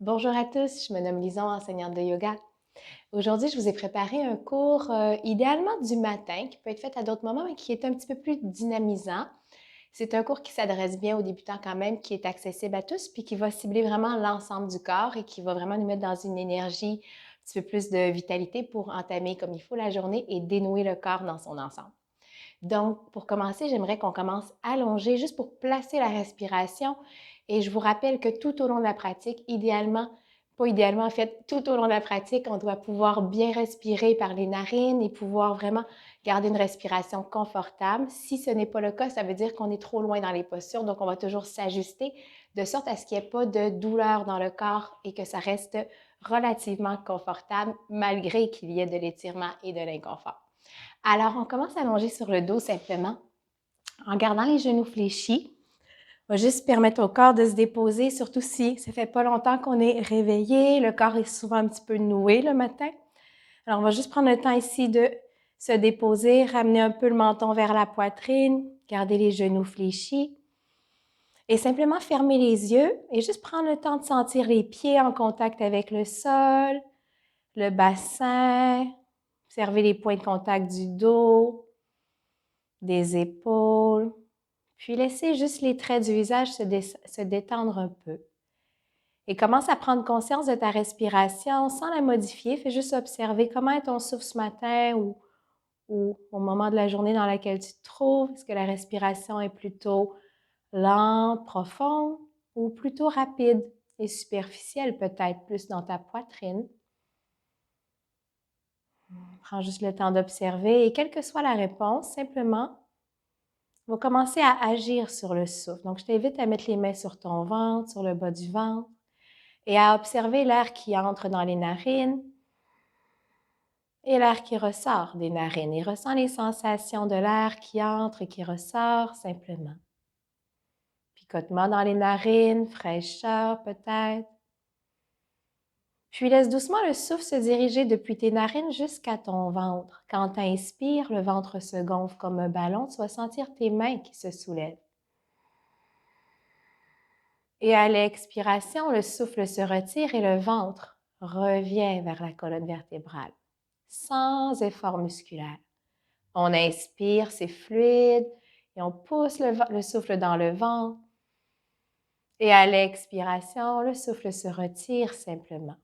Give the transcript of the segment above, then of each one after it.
Bonjour à tous, je me nomme Lison, enseignante de yoga. Aujourd'hui, je vous ai préparé un cours idéalement du matin, qui peut être fait à d'autres moments, mais qui est un petit peu plus dynamisant. C'est un cours qui s'adresse bien aux débutants quand même, qui est accessible à tous, puis qui va cibler vraiment l'ensemble du corps et qui va vraiment nous mettre dans une énergie un petit peu plus de vitalité pour entamer comme il faut la journée et dénouer le corps dans son ensemble. Donc, pour commencer, j'aimerais qu'on commence allongé, juste pour placer la respiration. Et je vous rappelle que tout au long de la pratique, idéalement, pas idéalement, en fait, tout au long de la pratique, on doit pouvoir bien respirer par les narines et pouvoir vraiment garder une respiration confortable. Si ce n'est pas le cas, ça veut dire qu'on est trop loin dans les postures, donc on va toujours s'ajuster de sorte à ce qu'il n'y ait pas de douleur dans le corps et que ça reste relativement confortable malgré qu'il y ait de l'étirement et de l'inconfort. Alors, on commence à allonger sur le dos simplement en gardant les genoux fléchis. On va juste permettre au corps de se déposer, surtout si ça fait pas longtemps qu'on est réveillé. Le corps est souvent un petit peu noué le matin. Alors, on va juste prendre le temps ici de se déposer, ramener un peu le menton vers la poitrine, garder les genoux fléchis et simplement fermer les yeux et juste prendre le temps de sentir les pieds en contact avec le sol, le bassin, observer les points de contact du dos, des épaules, puis laissez juste les traits du visage se détendre un peu. Et commence à prendre conscience de ta respiration sans la modifier. Fais juste observer comment est ton souffle ce matin ou au moment de la journée dans laquelle tu te trouves. Est-ce que la respiration est plutôt lente, profonde ou plutôt rapide et superficielle, peut-être plus dans ta poitrine? Prends juste le temps d'observer et quelle que soit la réponse, simplement on va commencer à agir sur le souffle. Donc, je t'invite à mettre les mains sur ton ventre, sur le bas du ventre, et à observer l'air qui entre dans les narines et l'air qui ressort des narines. Et ressens les sensations de l'air qui entre et qui ressort simplement. Picotement dans les narines, fraîcheur peut-être. Puis laisse doucement le souffle se diriger depuis tes narines jusqu'à ton ventre. Quand tu inspires, le ventre se gonfle comme un ballon. Tu vas sentir tes mains qui se soulèvent. Et à l'expiration, le souffle se retire et le ventre revient vers la colonne vertébrale, sans effort musculaire. On inspire, c'est fluide, et on pousse le souffle dans le ventre. Et à l'expiration, le souffle se retire simplement.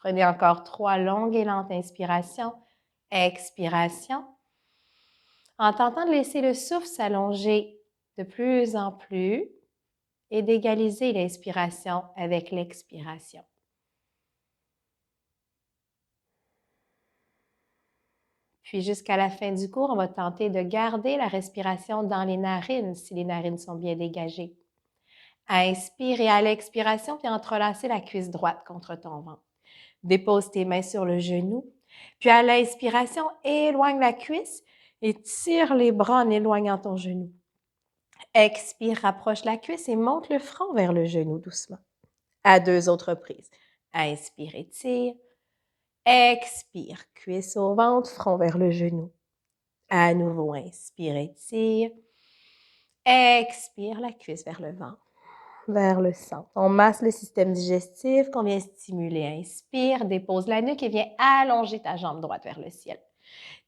Prenez encore 3 longues et lentes inspirations. Expiration. En tentant de laisser le souffle s'allonger de plus en plus, et d'égaliser l'inspiration avec l'expiration. Puis jusqu'à la fin du cours, on va tenter de garder la respiration dans les narines si les narines sont bien dégagées. Inspire et à l'expiration, puis entrelacer la cuisse droite contre ton ventre. Dépose tes mains sur le genou. Puis à l'inspiration, éloigne la cuisse et tire les bras en éloignant ton genou. Expire, rapproche la cuisse et monte le front vers le genou doucement. À 2 autres reprises. Inspire, étire. Expire, cuisse au ventre, front vers le genou. À nouveau, inspire, étire. Expire, la cuisse vers le ventre, vers le centre. On masse le système digestif qu'on vient stimuler. Inspire, dépose la nuque et viens allonger ta jambe droite vers le ciel.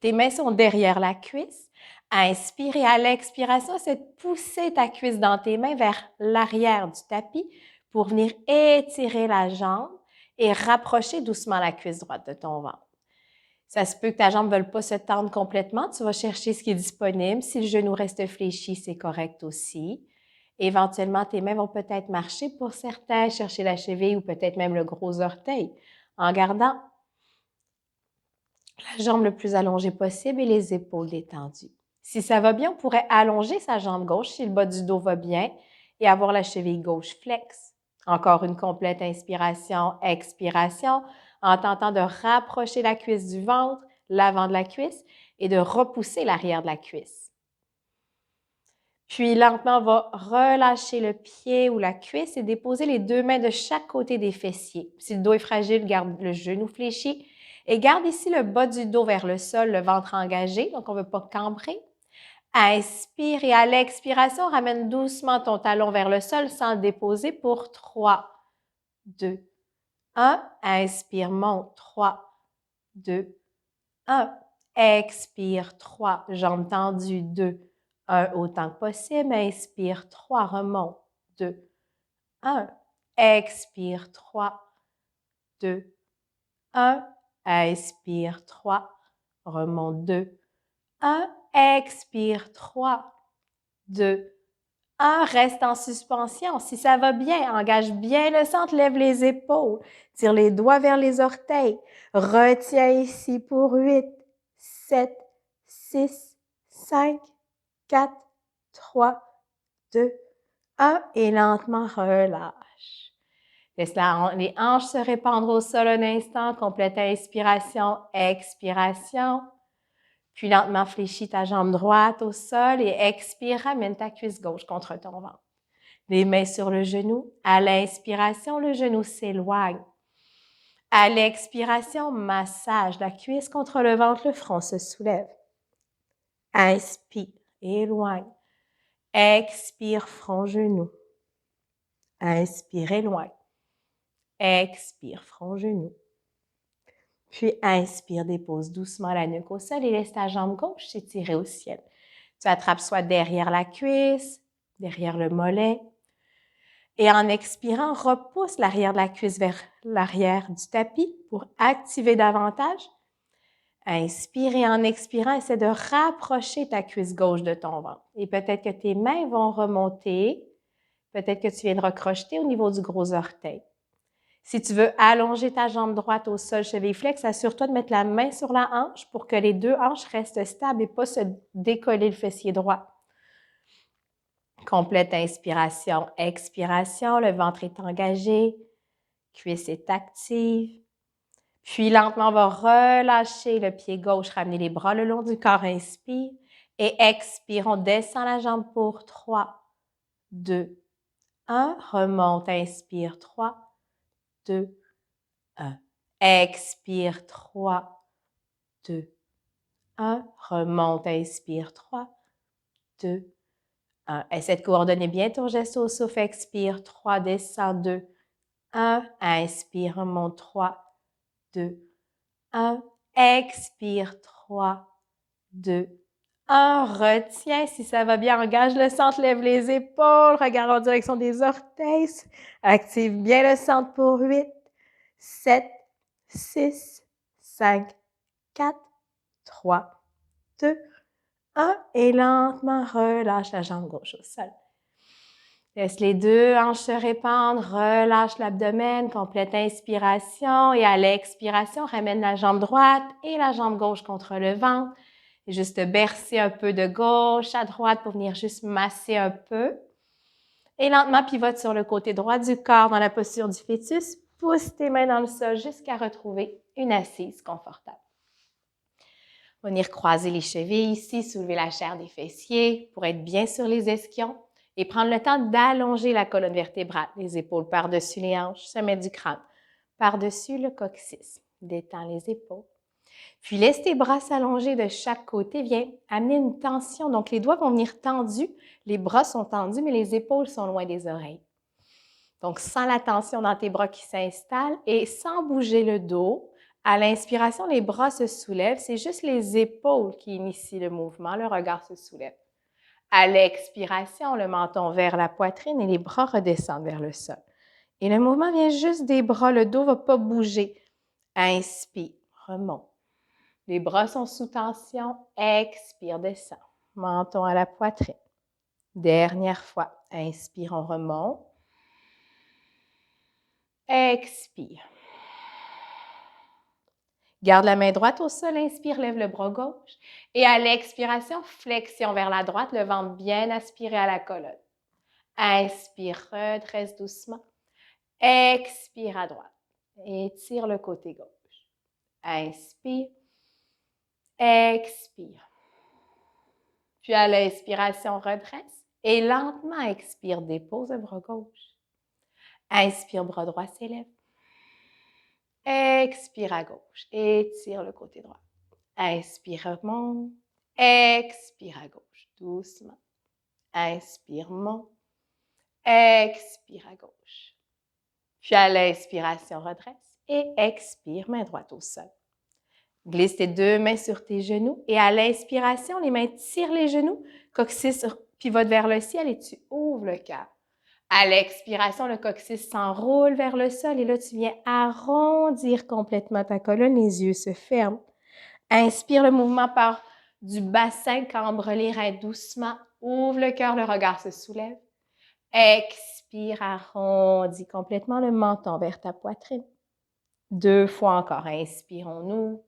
Tes mains sont derrière la cuisse. Inspire et à l'expiration, c'est de pousser ta cuisse dans tes mains vers l'arrière du tapis pour venir étirer la jambe et rapprocher doucement la cuisse droite de ton ventre. Ça se peut que ta jambe ne veuille pas se tendre complètement. Tu vas chercher ce qui est disponible. Si le genou reste fléchi, c'est correct aussi. Éventuellement, tes mains vont peut-être marcher pour certains, chercher la cheville ou peut-être même le gros orteil en gardant la jambe le plus allongée possible et les épaules détendues. Si ça va bien, on pourrait allonger sa jambe gauche si le bas du dos va bien et avoir la cheville gauche flex. Encore une complète inspiration, expiration, en tentant de rapprocher la cuisse du ventre, l'avant de la cuisse et de repousser l'arrière de la cuisse. Puis lentement, on va relâcher le pied ou la cuisse et déposer les 2 mains de chaque côté des fessiers. Si le dos est fragile, garde le genou fléchi et garde ici le bas du dos vers le sol, le ventre engagé, donc on ne veut pas cambrer. Inspire et à l'expiration, ramène doucement ton talon vers le sol sans le déposer pour 3, 2, 1. Inspire, monte. 3, 2, 1. Expire, 3. Jambes tendues. 2, 1. Autant que possible. Inspire, 3. Remonte. 2, 1. Expire, 3, 2, 1. Inspire, 3. Remonte. 2, 1. Expire, 3, 2, 1. Reste en suspension. Si ça va bien, engage bien le centre, lève les épaules. Tire les doigts vers les orteils. Retiens ici pour 8, 7, 6, 5, 4, 3, 2, 1. Et lentement relâche. Laisse les hanches se répandre au sol un instant. Complète inspiration, expiration. Puis lentement fléchis ta jambe droite au sol et expire, ramène ta cuisse gauche contre ton ventre. Les mains sur le genou. À l'inspiration, le genou s'éloigne. À l'expiration, massage la cuisse contre le ventre, le front se soulève. Inspire, éloigne. Expire, front, genou. Inspire, éloigne. Expire, front, genou. Puis inspire, dépose doucement la nuque au sol et laisse ta jambe gauche s'étirer au ciel. Tu attrapes soit derrière la cuisse, derrière le mollet. Et en expirant, repousse l'arrière de la cuisse vers l'arrière du tapis pour activer davantage. Inspire et en expirant, essaie de rapprocher ta cuisse gauche de ton ventre. Et peut-être que tes mains vont remonter. Peut-être que tu viens de recrocheter au niveau du gros orteil. Si tu veux allonger ta jambe droite au sol, cheville flex, assure-toi de mettre la main sur la hanche pour que les deux hanches restent stables et pas se décoller le fessier droit. Complète inspiration, expiration, le ventre est engagé, cuisse est active. Puis lentement, on va relâcher le pied gauche, ramener les bras le long du corps, inspire. Et expire, on descend la jambe pour 3, 2, 1. Remonte, inspire, 3, 2, 1. Expire, 3, 2, 1. Remonte, inspire, 3, 2, 1. Essaie de coordonner bien ton geste au souffle. Expire, 3, descend, 2, 1. Inspire, remonte, 3, 2, 1. Expire, 3, 2, 1. Retiens. Si ça va bien, engage le centre, lève les épaules, regarde en direction des orteils. Active bien le centre pour 8, 7, 6, 5, 4, 3, 2, 1. Et lentement, relâche la jambe gauche au sol. Laisse les deux hanches se répandre, relâche l'abdomen, complète inspiration et à l'expiration, ramène la jambe droite et la jambe gauche contre le ventre. Et juste bercer un peu de gauche à droite pour venir juste masser un peu. Et lentement, pivote sur le côté droit du corps dans la posture du fœtus. Pousse tes mains dans le sol jusqu'à retrouver une assise confortable. Venir croiser les chevilles ici, soulever la chair des fessiers pour être bien sur les ischions et prendre le temps d'allonger la colonne vertébrale, les épaules par-dessus les hanches, sommet du crâne, par-dessus le coccyx. Détends les épaules. Puis laisse tes bras s'allonger de chaque côté. Viens amener une tension. Donc, les doigts vont venir tendus. Les bras sont tendus, mais les épaules sont loin des oreilles. Donc, sens la tension dans tes bras qui s'installe et sans bouger le dos. À l'inspiration, les bras se soulèvent. C'est juste les épaules qui initient le mouvement. Le regard se soulève. À l'expiration, le menton vers la poitrine et les bras redescendent vers le sol. Et le mouvement vient juste des bras. Le dos ne va pas bouger. Inspire, remonte. Les bras sont sous tension. Expire, descend. Menton à la poitrine. Dernière fois. Inspire, on remonte. Expire. Garde la main droite au sol, inspire, lève le bras gauche. Et à l'expiration, flexion vers la droite, le ventre bien aspiré à la colonne. Inspire, redresse doucement. Expire à droite. Étire le côté gauche. Inspire. Expire. Puis à l'inspiration, redresse. Et lentement, expire, dépose le bras gauche. Inspire, bras droit s'élève. Expire à gauche. Étire le côté droit. Inspire, remonte. Expire à gauche. doucement. Inspire, monte. Expire à gauche. Puis à l'inspiration, redresse. Et expire, main droite au sol. Glisse tes deux mains sur tes genoux. Et à l'inspiration, les mains tirent les genoux. Coccyx pivote vers le ciel et tu ouvres le cœur. À l'expiration, le coccyx s'enroule vers le sol et là, tu viens arrondir complètement ta colonne. Les yeux se ferment. Inspire, le mouvement part du bassin, cambre les reins doucement. Ouvre le cœur, le regard se soulève. Expire, arrondis complètement le menton vers ta poitrine. 2 fois encore. Inspirons-nous.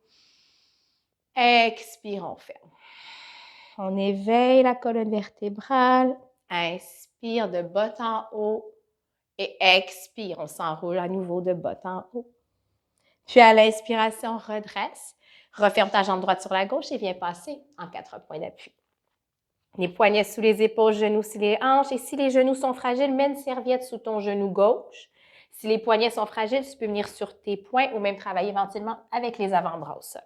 Expire, on ferme. On éveille la colonne vertébrale. Inspire de bas en haut. Et expire, on s'enroule à nouveau de bas en haut. Puis à l'inspiration, redresse. Referme ta jambe droite sur la gauche et viens passer en 4 points d'appui. Les poignets sous les épaules, genoux sous les hanches. Et si les genoux sont fragiles, mets une serviette sous ton genou gauche. Si les poignets sont fragiles, tu peux venir sur tes poings ou même travailler éventuellement avec les avant-bras au sol.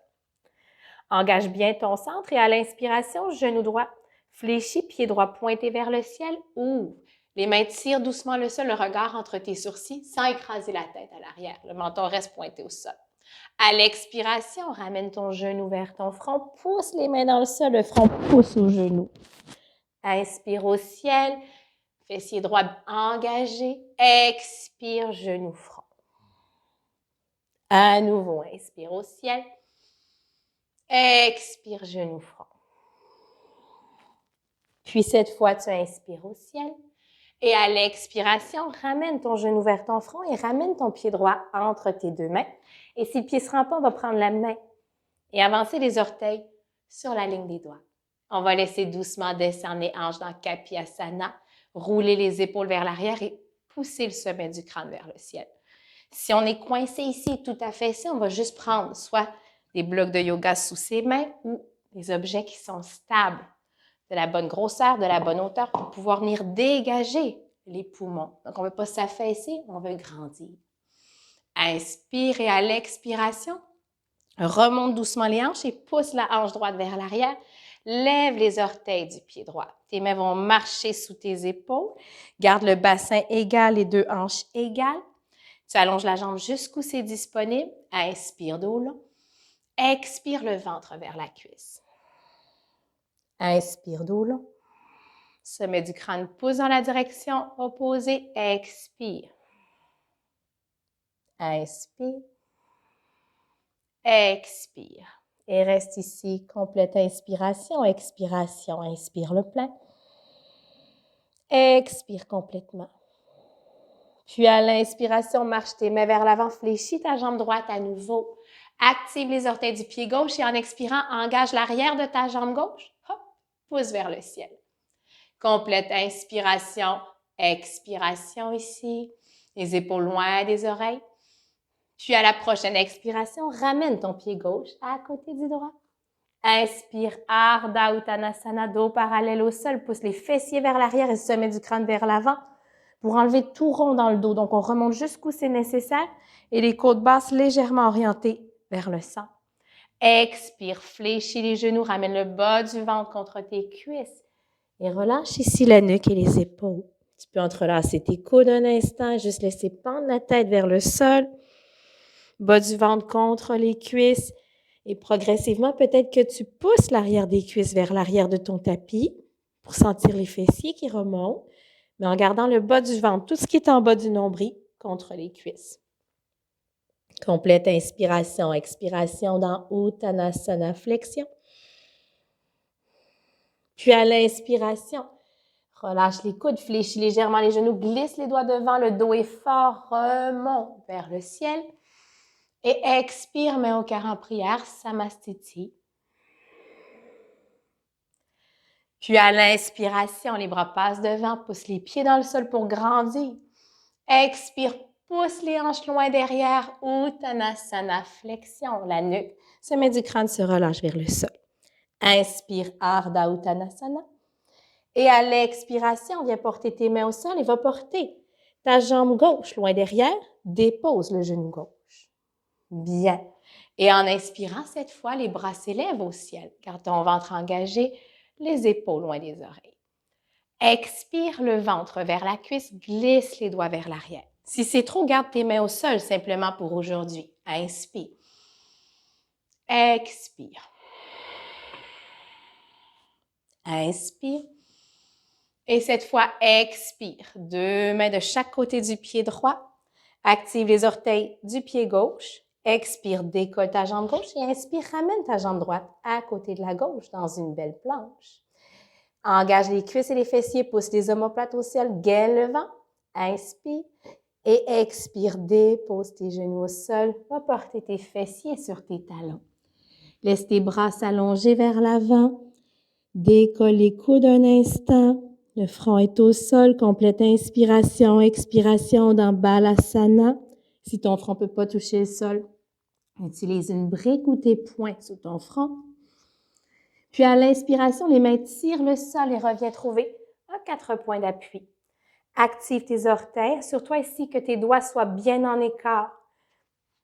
Engage bien ton centre et à l'inspiration, genou droit fléchi, pied droit pointé vers le ciel, ouvre. Les mains tirent doucement le sol, le regard entre tes sourcils sans écraser la tête à l'arrière. Le menton reste pointé au sol. À l'expiration, ramène ton genou vers ton front, pousse les mains dans le sol, le front pousse au genou. Inspire au ciel, fessier droit engagé, expire, genou front. À nouveau, inspire au ciel, expire, genou front. Puis cette fois, tu inspires au ciel. Et à l'expiration, ramène ton genou vers ton front et ramène ton pied droit entre tes deux mains. Et si le pied ne se rend pas, on va prendre la main et avancer les orteils sur la ligne des doigts. On va laisser doucement descendre les hanches dans Kapiasana, rouler les épaules vers l'arrière et pousser le sommet du crâne vers le ciel. Si on est coincé ici, tout à fait ici, on va juste prendre soit des blocs de yoga sous ses mains ou des objets qui sont stables, de la bonne grosseur, de la bonne hauteur pour pouvoir venir dégager les poumons. Donc, on ne veut pas s'affaisser, on veut grandir. Inspire et à l'expiration, remonte doucement les hanches et pousse la hanche droite vers l'arrière. Lève les orteils du pied droit. Tes mains vont marcher sous tes épaules. Garde le bassin égal, les deux hanches égales. Tu allonges la jambe jusqu'où c'est disponible. Inspire dos long. Expire le ventre vers la cuisse. Inspire dos long. Sommet du crâne pousse dans la direction opposée. Expire. Inspire. Expire. Et reste ici, complète inspiration, expiration. Inspire le plein. Expire complètement. Puis à l'inspiration, marche tes mains vers l'avant, fléchis ta jambe droite à nouveau. Active les orteils du pied gauche et en expirant, engage l'arrière de ta jambe gauche. Hop, pousse vers le ciel. Complète inspiration, expiration ici. Les épaules loin des oreilles. Puis à la prochaine expiration, ramène ton pied gauche à côté du droit. Inspire, Ardha Uttanasana, dos parallèle au sol. Pousse les fessiers vers l'arrière et le sommet du crâne vers l'avant pour enlever tout rond dans le dos. Donc, on remonte jusqu'où c'est nécessaire et les côtes basses légèrement orientées vers le centre. Expire, fléchis les genoux, ramène le bas du ventre contre tes cuisses et relâche ici la nuque et les épaules. Tu peux entrelacer tes coudes un instant, juste laisser pendre la tête vers le sol. Bas du ventre contre les cuisses. Et progressivement, peut-être que tu pousses l'arrière des cuisses vers l'arrière de ton tapis pour sentir les fessiers qui remontent, mais en gardant le bas du ventre, tout ce qui est en bas du nombril contre les cuisses. Complète inspiration, expiration dans Uttanasana, flexion. Puis à l'inspiration, relâche les coudes, fléchis légèrement les genoux, glisse les doigts devant, le dos est fort, remonte vers le ciel. Et expire, main au cœur en prière, Samastiti. Puis à l'inspiration, les bras passent devant, pousse les pieds dans le sol pour grandir. Expire, pousse les hanches loin derrière, Uttanasana, flexion, la nuque. Sommet du crâne se relâche vers le sol. Inspire, Ardha Uttanasana. Et à l'expiration, viens porter tes mains au sol et va porter ta jambe gauche loin derrière, dépose le genou gauche. Bien. Et en inspirant cette fois, les bras s'élèvent au ciel. Garde ton ventre engagé, les épaules loin des oreilles. Expire le ventre vers la cuisse, glisse les doigts vers l'arrière. Si c'est trop, garde tes mains au sol simplement pour aujourd'hui. Inspire. Expire. Inspire. Et cette fois, expire. 2 mains de chaque côté du pied droit. Active les orteils du pied gauche. Expire, décolle ta jambe gauche et inspire, ramène ta jambe droite à côté de la gauche dans une belle planche. Engage les cuisses et les fessiers, pousse les omoplates au ciel, gaine le vent. Inspire et expire, dépose tes genoux au sol. Va porter tes fessiers sur tes talons. Laisse tes bras s'allonger vers l'avant. Décolle les coudes un instant. Le front est au sol. Complète inspiration, expiration dans Balasana. Si ton front ne peut pas toucher le sol, utilise une brique ou tes poings sur ton front. Puis à l'inspiration, les mains tirent le sol et reviens trouver un 4 points d'appui. Active tes orteils. Assure-toi ici que tes doigts soient bien en écart.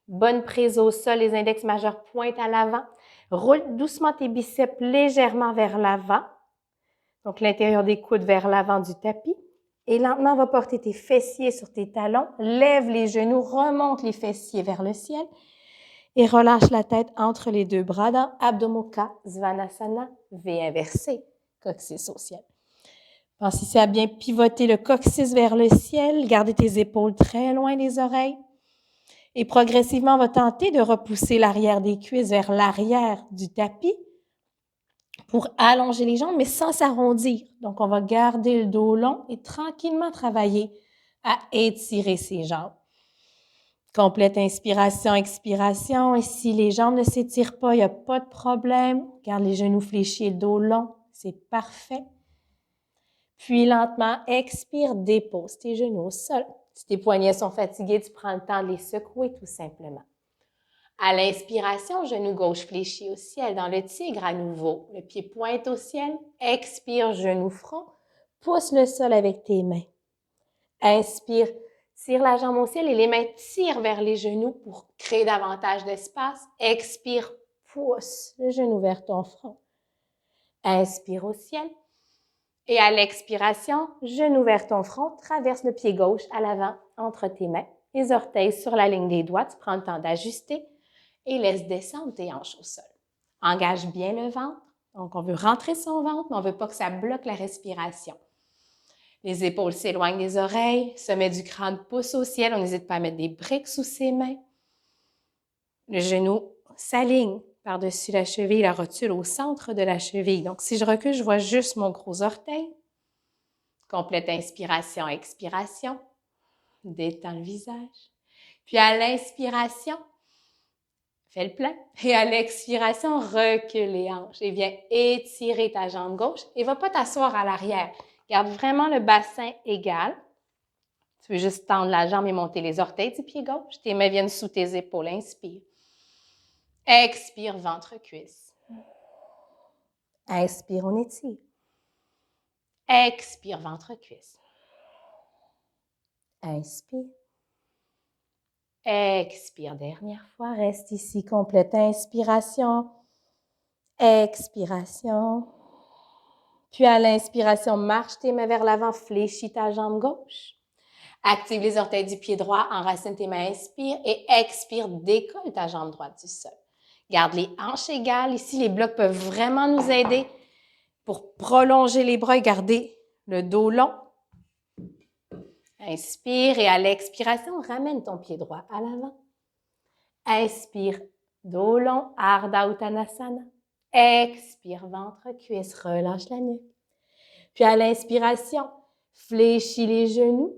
Bonne prise au sol, les index majeurs pointent à l'avant. Roule doucement tes biceps légèrement vers l'avant. Donc l'intérieur des coudes vers l'avant du tapis. Et lentement, va porter tes fessiers sur tes talons. Lève les genoux, remonte les fessiers vers le ciel. Et relâche la tête entre les deux bras dans Adho Mukha Svanasana, V inversé, coccyx au ciel. Pense ici à bien pivoter le coccyx vers le ciel, garder tes épaules très loin des oreilles. Et progressivement, on va tenter de repousser l'arrière des cuisses vers l'arrière du tapis pour allonger les jambes, mais sans s'arrondir. Donc, on va garder le dos long et tranquillement travailler à étirer ses jambes. Complète inspiration, expiration. Et si les jambes ne s'étirent pas, il n'y a pas de problème. Garde les genoux fléchis et le dos long. C'est parfait. Puis lentement, expire, dépose tes genoux au sol. Si tes poignets sont fatigués, tu prends le temps de les secouer tout simplement. À l'inspiration, genou gauche fléchi au ciel. Dans le tigre à nouveau, le pied pointe au ciel. Expire, genou front. Pousse le sol avec tes mains. Inspire. Tire la jambe au ciel et les mains tirent vers les genoux pour créer davantage d'espace. Expire, pousse le genou vers ton front. Inspire au ciel. Et à l'expiration, genou vers ton front, traverse le pied gauche à l'avant entre tes mains. Les orteils sur la ligne des doigts, tu prends le temps d'ajuster et laisse descendre tes hanches au sol. Engage bien le ventre. Donc, on veut rentrer son ventre, mais on ne veut pas que ça bloque la respiration. Les épaules s'éloignent des oreilles, sommet du crâne pousse au ciel. On n'hésite pas à mettre des briques sous ses mains. Le genou s'aligne par-dessus la cheville, la rotule au centre de la cheville. Donc, si je recule, je vois juste mon gros orteil. Complète inspiration, expiration. Détends le visage. Puis à l'inspiration, fais le plein. Et à l'expiration, recule les hanches et viens étirer ta jambe gauche. Et ne va pas t'asseoir à l'arrière. Garde vraiment le bassin égal. Tu veux juste tendre la jambe et monter les orteils du pied gauche. Tes mains viennent sous tes épaules. Inspire. Expire, ventre-cuisse. Inspire, on étire. Expire, ventre-cuisse. Inspire. Expire, dernière fois. Reste ici, complète inspiration. Expiration. Puis à l'inspiration, marche tes mains vers l'avant, fléchis ta jambe gauche. Active les orteils du pied droit, enracine tes mains, inspire et expire, décolle ta jambe droite du sol. Garde les hanches égales. Ici, les blocs peuvent vraiment nous aider pour prolonger les bras et garder le dos long. Inspire et à l'expiration, ramène ton pied droit à l'avant. Inspire, dos long, Ardha Uttanasana. Expire, ventre, cuisse, relâche la nuque. Puis à l'inspiration, fléchis les genoux,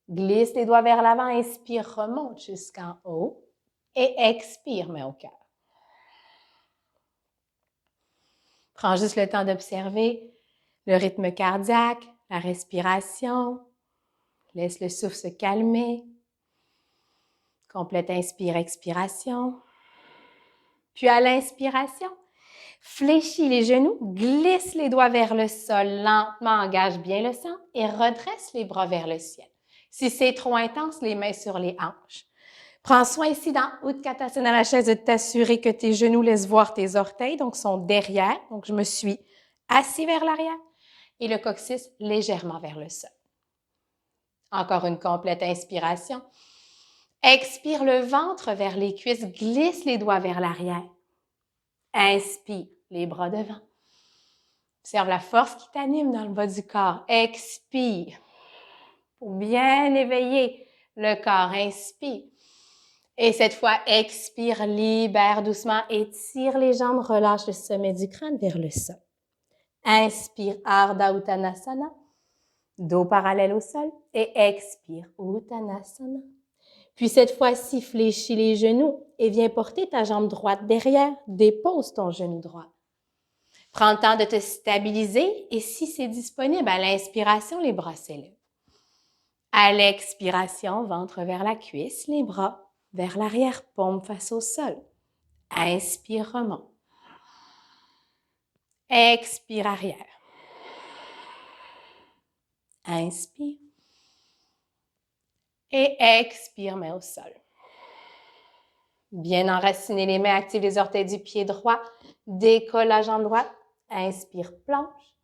glisse les doigts vers l'avant, inspire, remonte jusqu'en haut et expire, main au cœur. Prends juste le temps d'observer le rythme cardiaque, la respiration. Laisse le souffle se calmer. Complète inspire, expiration. Puis à l'inspiration, fléchis les genoux, glisse les doigts vers le sol, lentement engage bien le centre et redresse les bras vers le ciel. Si c'est trop intense, les mains sur les hanches. Prends soin ici dans Utkatasana, la chaise, de t'assurer que tes genoux laissent voir tes orteils, donc sont derrière. Donc, je me suis assis vers l'arrière et le coccyx légèrement vers le sol. Encore une complète inspiration. Expire le ventre vers les cuisses, glisse les doigts vers l'arrière. Inspire, les bras devant. Observe la force qui t'anime dans le bas du corps. Expire. Pour bien éveiller le corps, inspire. Et cette fois, expire, libère doucement, étire les jambes, relâche le sommet du crâne vers le sol. Inspire, Ardha Uttanasana, dos parallèle au sol, et expire, Uttanasana. Puis cette fois-ci, fléchis les genoux et viens porter ta jambe droite derrière, dépose ton genou droit. Prends le temps de te stabiliser et si c'est disponible, à l'inspiration, les bras s'élèvent. À l'expiration, ventre vers la cuisse, les bras vers l'arrière, paume face au sol. Inspire, remonte. Expire, arrière. Inspire. Et expire, main au sol. Bien enraciner les mains, active les orteils du pied droit. Décolle la jambe droite. Inspire, planche.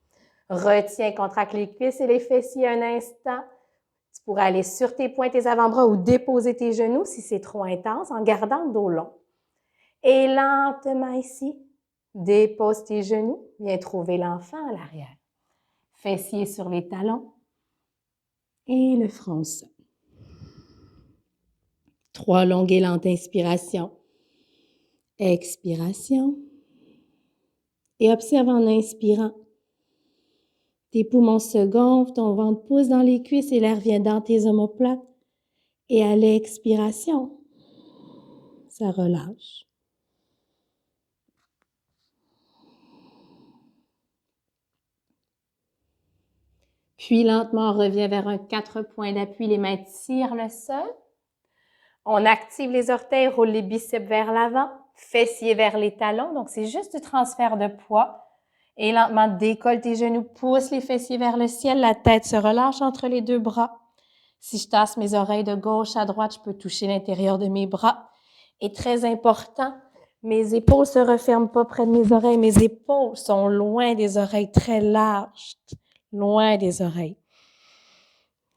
Retiens, contracte les cuisses et les fessiers un instant. Tu pourras aller sur tes poings, tes avant-bras ou déposer tes genoux si c'est trop intense en gardant le dos long. Et lentement ici, dépose tes genoux. Viens trouver l'enfant à l'arrière. Fessiers sur les talons et le front au sol. 3 longues et lentes inspirations. Expiration. Et observe en inspirant. Tes poumons se gonflent, ton ventre pousse dans les cuisses et l'air vient dans tes omoplates. Et à l'expiration, ça relâche. Puis lentement, on revient vers un 4 points d'appui. Les mains tirent le sol. On active les orteils, roule les biceps vers l'avant, fessiers vers les talons. Donc, c'est juste du transfert de poids. Et lentement, décolle tes genoux, pousse les fessiers vers le ciel. La tête se relâche entre les 2 bras. Si je tasse mes oreilles de gauche à droite, je peux toucher l'intérieur de mes bras. Et très important, mes épaules se referment pas près de mes oreilles. Mes épaules sont loin des oreilles, très larges, loin des oreilles.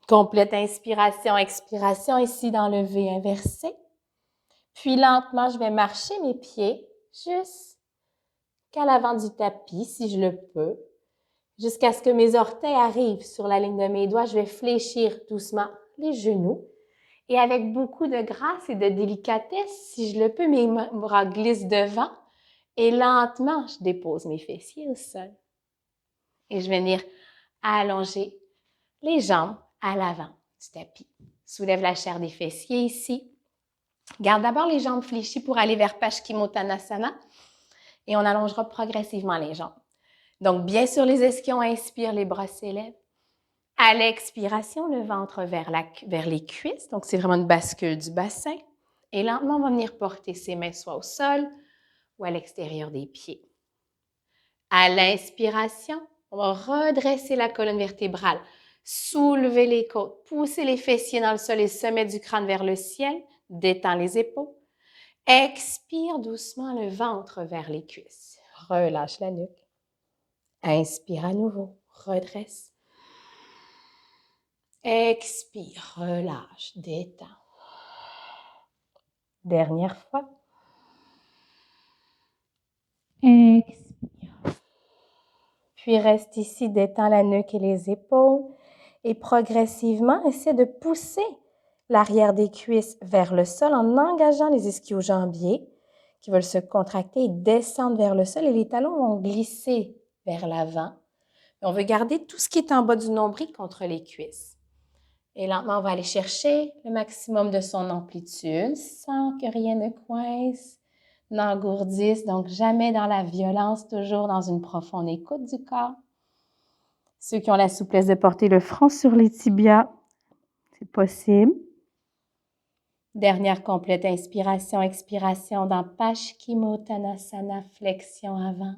Complète inspiration, expiration ici dans le V inversé. Puis lentement, je vais marcher mes pieds jusqu'à l'avant du tapis, si je le peux, jusqu'à ce que mes orteils arrivent sur la ligne de mes doigts. Je vais fléchir doucement les genoux. Et avec beaucoup de grâce et de délicatesse, si je le peux, mes bras glissent devant et lentement, je dépose mes fessiers au sol. Et je vais venir allonger les jambes à l'avant du tapis. Soulève la chair des fessiers ici. Garde d'abord les jambes fléchies pour aller vers Paschimottanasana et on allongera progressivement les jambes. Donc, bien sur les ischions, inspire, les bras s'élèvent. À l'expiration, le ventre vers les cuisses. Donc, c'est vraiment une bascule du bassin. Et lentement, on va venir porter ses mains soit au sol ou à l'extérieur des pieds. À l'inspiration, on va redresser la colonne vertébrale, soulever les côtes, pousser les fessiers dans le sol et sommet du crâne vers le ciel. Détends les épaules. Expire doucement le ventre vers les cuisses. Relâche la nuque. Inspire à nouveau. Redresse. Expire, relâche, détends. Dernière fois. Expire. Puis reste ici, détends la nuque et les épaules. Et progressivement, essaie de pousser l'arrière des cuisses vers le sol en engageant les ischio-jambiers qui veulent se contracter et descendre vers le sol. Et les talons vont glisser vers l'avant. On veut garder tout ce qui est en bas du nombril contre les cuisses. Et lentement, on va aller chercher le maximum de son amplitude sans que rien ne coince, n'engourdisse. Donc, jamais dans la violence, toujours dans une profonde écoute du corps. Ceux qui ont la souplesse de porter le front sur les tibias, c'est possible. Dernière complète inspiration, expiration dans Paschimottanasana, flexion avant,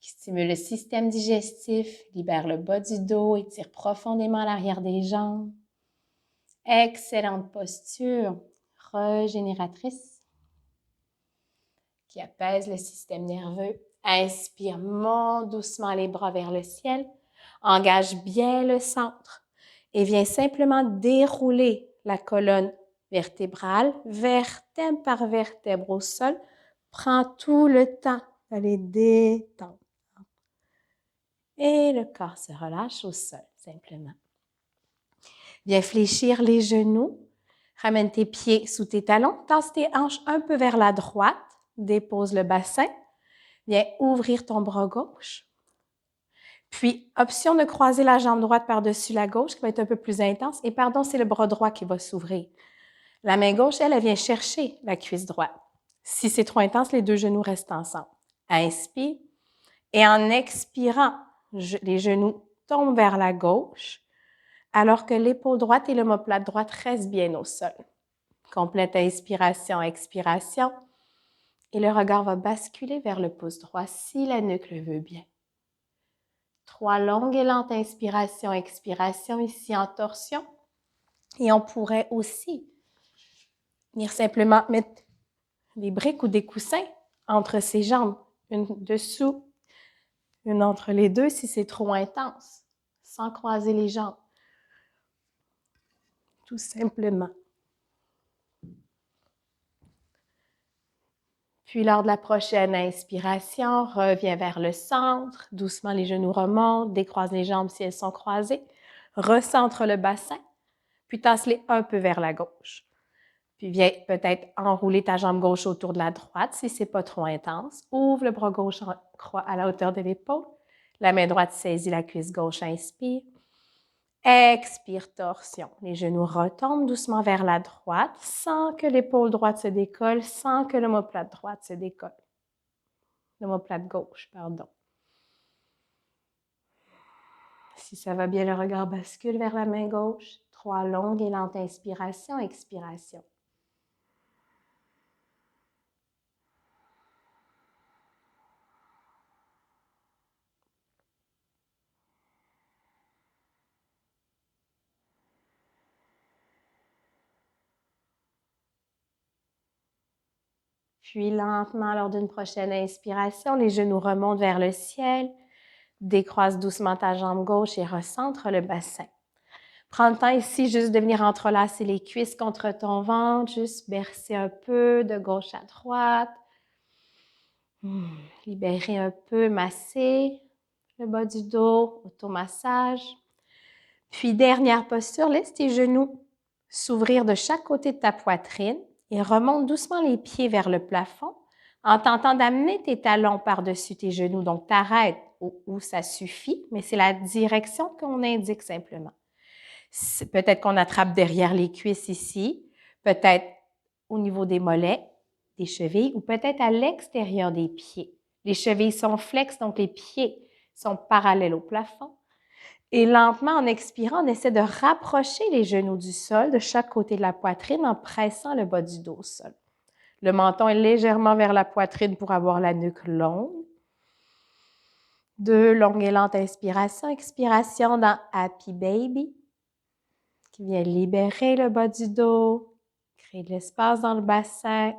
qui stimule le système digestif, libère le bas du dos, étire profondément l'arrière des jambes. Excellente posture, régénératrice, qui apaise le système nerveux. Inspire, monte doucement les bras vers le ciel. Engage bien le centre et viens simplement dérouler la colonne vertébrale, vertèbre par vertèbre au sol. Prends tout le temps d'aller détendre. Et le corps se relâche au sol, simplement. Viens fléchir les genoux. Ramène tes pieds sous tes talons. Tasse tes hanches un peu vers la droite. Dépose le bassin. Viens ouvrir ton bras gauche. Puis, option de croiser la jambe droite par-dessus la gauche qui va être un peu plus intense. Et pardon, c'est le bras droit qui va s'ouvrir. La main gauche, elle vient chercher la cuisse droite. Si c'est trop intense, les deux genoux restent ensemble. Inspire. Et en expirant, les genoux tombent vers la gauche, alors que l'épaule droite et l'omoplate droite restent bien au sol. Complète inspiration, expiration. Et le regard va basculer vers le pouce droit si la nuque le veut bien. 3 longues et lentes inspirations, expiration ici en torsion. Et on pourrait aussi venir simplement mettre des briques ou des coussins entre ses jambes, une dessous, une entre les deux si c'est trop intense, sans croiser les jambes. Tout simplement. Puis lors de la prochaine inspiration, reviens vers le centre, doucement les genoux remontent, décroise les jambes si elles sont croisées, recentre le bassin, puis tasse-les un peu vers la gauche. Puis viens peut-être enrouler ta jambe gauche autour de la droite si c'est pas trop intense. Ouvre le bras gauche en croix à la hauteur de l'épaule. La main droite saisit la cuisse gauche, inspire. Expire, torsion. Les genoux retombent doucement vers la droite sans que l'épaule droite se décolle, sans que l'omoplate droite se décolle. L'omoplate gauche, pardon. Si ça va bien, le regard bascule vers la main gauche. 3 longues et lentes inspirations, expiration. Puis lentement, lors d'une prochaine inspiration, les genoux remontent vers le ciel. Décroise doucement ta jambe gauche et recentre le bassin. Prends le temps ici juste de venir entrelacer les cuisses contre ton ventre, juste bercer un peu de gauche à droite. Libérer un peu, masser le bas du dos, automassage. Puis dernière posture, laisse tes genoux s'ouvrir de chaque côté de ta poitrine et remonte doucement les pieds vers le plafond en tentant d'amener tes talons par-dessus tes genoux. Donc, t'arrêtes où ça suffit, mais c'est la direction qu'on indique simplement. Peut-être qu'on attrape derrière les cuisses ici, peut-être au niveau des mollets, des chevilles, ou peut-être à l'extérieur des pieds. Les chevilles sont flexes, donc les pieds sont parallèles au plafond. Et lentement, en expirant, on essaie de rapprocher les genoux du sol de chaque côté de la poitrine en pressant le bas du dos au sol. Le menton est légèrement vers la poitrine pour avoir la nuque longue. 2 longues et lentes inspirations. Expiration dans Happy Baby, qui vient libérer le bas du dos, créer de l'espace dans le bassin.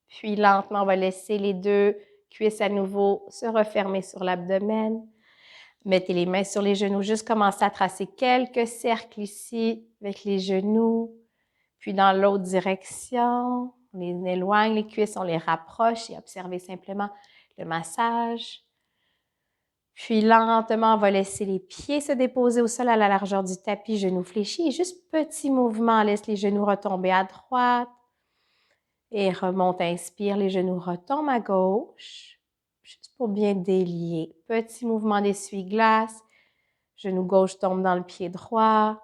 Puis lentement, on va laisser les 2 cuisses à nouveau se refermer sur l'abdomen. Mettez les mains sur les genoux, juste commencez à tracer quelques cercles ici avec les genoux. Puis dans l'autre direction, on les éloigne, les cuisses, on les rapproche et observez simplement le massage. Puis lentement, on va laisser les pieds se déposer au sol à la largeur du tapis, genoux fléchis. Et juste petit mouvement, laisse les genoux retomber à droite. Et remonte, inspire, les genoux retombent à gauche. Juste pour bien délier. Petit mouvement d'essuie-glace. Genou gauche tombe dans le pied droit.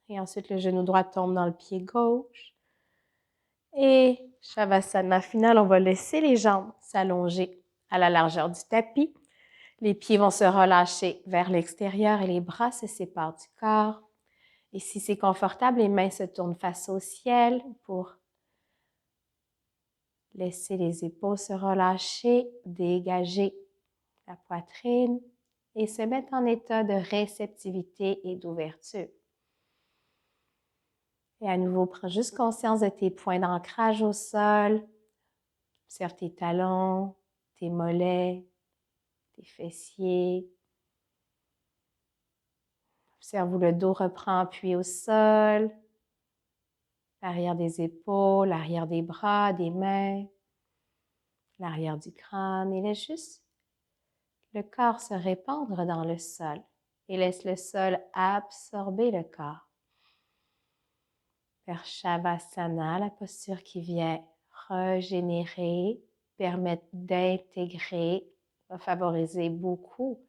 Et ensuite, le genou droit tombe dans le pied gauche. Et Shavasana final, on va laisser les jambes s'allonger à la largeur du tapis. Les pieds vont se relâcher vers l'extérieur et les bras se séparent du corps. Et si c'est confortable, les mains se tournent face au ciel pour laisser les épaules se relâcher, dégager la poitrine et se mettre en état de réceptivité et d'ouverture. Et à nouveau, prends juste conscience de tes points d'ancrage au sol. Observe tes talons, tes mollets, tes fessiers. Observe où le dos reprend appui au sol, l'arrière des épaules, l'arrière des bras, des mains, l'arrière du crâne. Et laisse juste le corps se répandre dans le sol et laisse le sol absorber le corps. Vers Shavasana, la posture qui vient régénérer, permettre d'intégrer, va favoriser beaucoup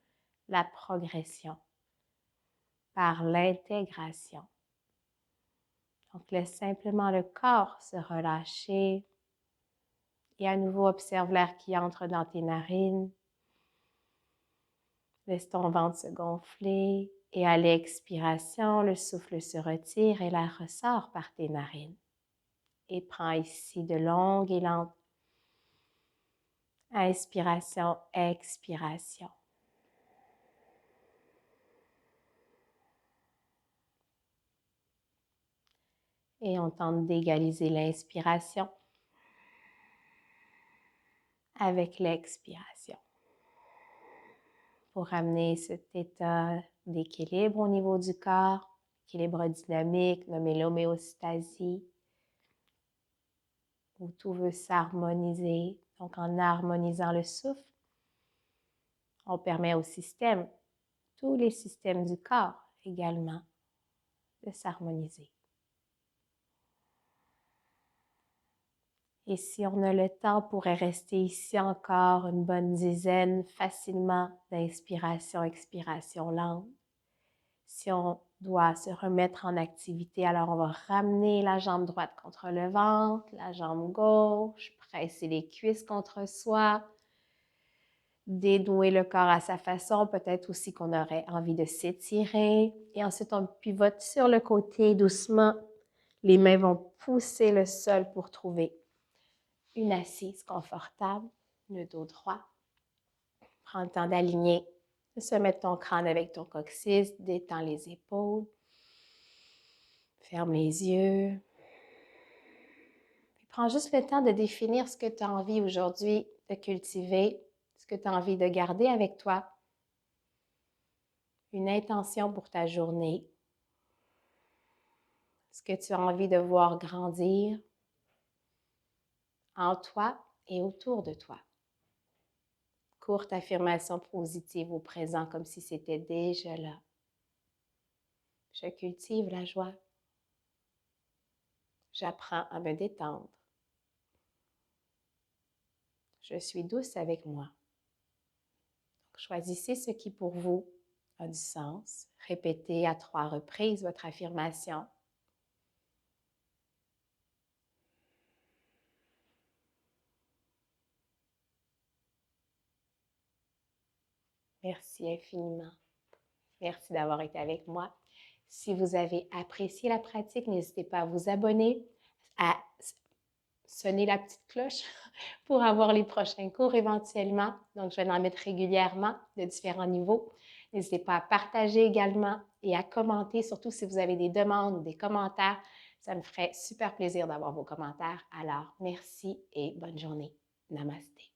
la progression par l'intégration. Donc, laisse simplement le corps se relâcher et à nouveau observe l'air qui entre dans tes narines. Laisse ton ventre se gonfler et à l'expiration, le souffle se retire et l'air ressort par tes narines. Et prends ici de longues et lentes inspiration, expiration. Et on tente d'égaliser l'inspiration avec l'expiration pour amener cet état d'équilibre au niveau du corps, équilibre dynamique, nommé l'homéostasie, où tout veut s'harmoniser. Donc, en harmonisant le souffle, on permet au système, tous les systèmes du corps également, de s'harmoniser. Et si on a le temps, on pourrait rester ici encore une bonne dizaine facilement d'inspiration, expiration lente. Si on doit se remettre en activité, alors on va ramener la jambe droite contre le ventre, la jambe gauche, presser les cuisses contre soi, dénouer le corps à sa façon, peut-être aussi qu'on aurait envie de s'étirer. Et ensuite, on pivote sur le côté doucement. Les mains vont pousser le sol pour trouver une assise confortable, le dos droit. Prends le temps d'aligner, de se mettre ton crâne avec ton coccyx, détends les épaules, ferme les yeux. Puis prends juste le temps de définir ce que tu as envie aujourd'hui de cultiver, ce que tu as envie de garder avec toi. Une intention pour ta journée. Ce que tu as envie de voir grandir en toi et autour de toi. Courte affirmation positive au présent comme si c'était déjà là. Je cultive la joie. J'apprends à me détendre. Je suis douce avec moi. Choisissez ce qui pour vous a du sens. Répétez à 3 reprises votre affirmation. Merci infiniment. Merci d'avoir été avec moi. Si vous avez apprécié la pratique, n'hésitez pas à vous abonner, à sonner la petite cloche pour avoir les prochains cours éventuellement. Donc, je vais en mettre régulièrement de différents niveaux. N'hésitez pas à partager également et à commenter, surtout si vous avez des demandes ou des commentaires. Ça me ferait super plaisir d'avoir vos commentaires. Alors, merci et bonne journée. Namasté.